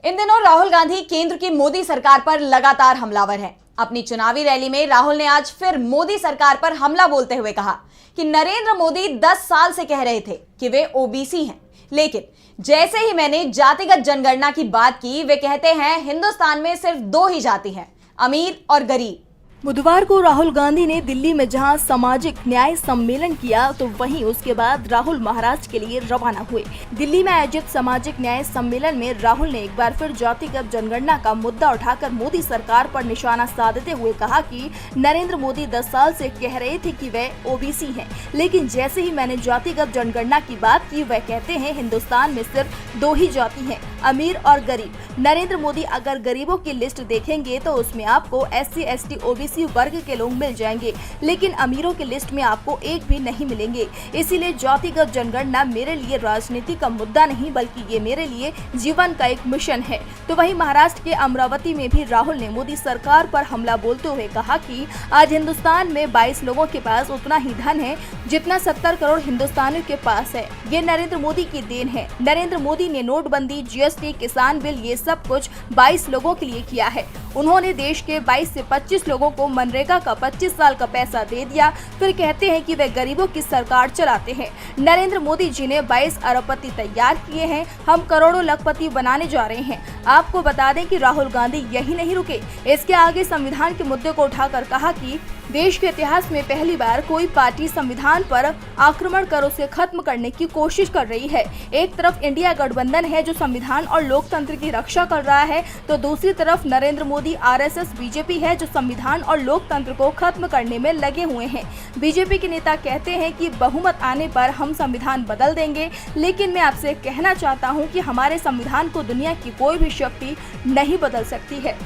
इन दिनों राहुल गांधी केंद्र की मोदी सरकार पर लगातार हमलावर हैं। अपनी चुनावी रैली में राहुल ने आज फिर मोदी सरकार पर हमला बोलते हुए कहा कि नरेंद्र मोदी 10 साल से कह रहे थे कि वे ओबीसी हैं, लेकिन जैसे ही मैंने जातिगत जनगणना की बात की, वे कहते हैं हिंदुस्तान में सिर्फ 2 ही जाति हैं, अमीर और गरीब। बुधवार को राहुल गांधी ने दिल्ली में जहां सामाजिक न्याय सम्मेलन किया, तो वहीं उसके बाद राहुल महाराष्ट्र के लिए रवाना हुए। दिल्ली में आयोजित सामाजिक न्याय सम्मेलन में राहुल ने एक बार फिर जातिगत जनगणना का मुद्दा उठाकर मोदी सरकार पर निशाना साधते हुए कहा कि नरेंद्र मोदी 10 साल से कह रहे थे कि वह ओबीसी हैं, लेकिन जैसे ही मैंने जातिगत जनगणना की बात की, वह कहते हैं हिंदुस्तान में सिर्फ 2 ही जाति हैं, अमीर और गरीब। नरेंद्र मोदी अगर गरीबों की लिस्ट देखेंगे तो उसमें आपको SC, ST, OBC वर्ग के लोग मिल जाएंगे, लेकिन अमीरों की लिस्ट में आपको एक भी नहीं मिलेंगे। इसीलिए जातिगत जनगणना मेरे लिए राजनीति का मुद्दा नहीं, बल्कि ये मेरे लिए जीवन का एक मिशन है। तो वहीं महाराष्ट्र के अमरावती में भी राहुल ने मोदी सरकार पर हमला बोलते हुए कहा कि आज हिंदुस्तान में 22 लोगों के पास उतना ही धन है जितना 70 करोड़ हिंदुस्तानियों के पास है। ये नरेंद्र मोदी की देन है। नरेंद्र मोदी ने नोटबंदी, GST, किसान बिल, ये सब कुछ 22 लोगों के लिए किया है। उन्होंने देश के 22 से 25 लोगों को मनरेगा का 25 साल का पैसा दे दिया, फिर कहते हैं कि वे गरीबों की सरकार चलाते हैं। नरेंद्र मोदी जी ने 22 अरबपति तैयार किए हैं, हम करोड़ों लखपति बनाने जा रहे हैं। आपको बता दें कि राहुल गांधी यही नहीं रुके, इसके आगे संविधान के मुद्दे को उठाकर कहा कि देश के इतिहास में पहली बार कोई पार्टी संविधान पर आक्रमण कर उसे खत्म करने की कोशिश कर रही है। एक तरफ इंडिया गठबंधन है जो संविधान और लोकतंत्र की रक्षा कर रहा है, तो दूसरी तरफ नरेंद्र मोदी, RSS, बीजेपी है जो संविधान और लोकतंत्र को खत्म करने में लगे हुए हैं। बीजेपी के नेता कहते हैं कि बहुमत आने पर हम संविधान बदल देंगे, लेकिन मैं आपसे कहना चाहता हूं कि हमारे संविधान को दुनिया की कोई भी शक्ति नहीं बदल सकती है।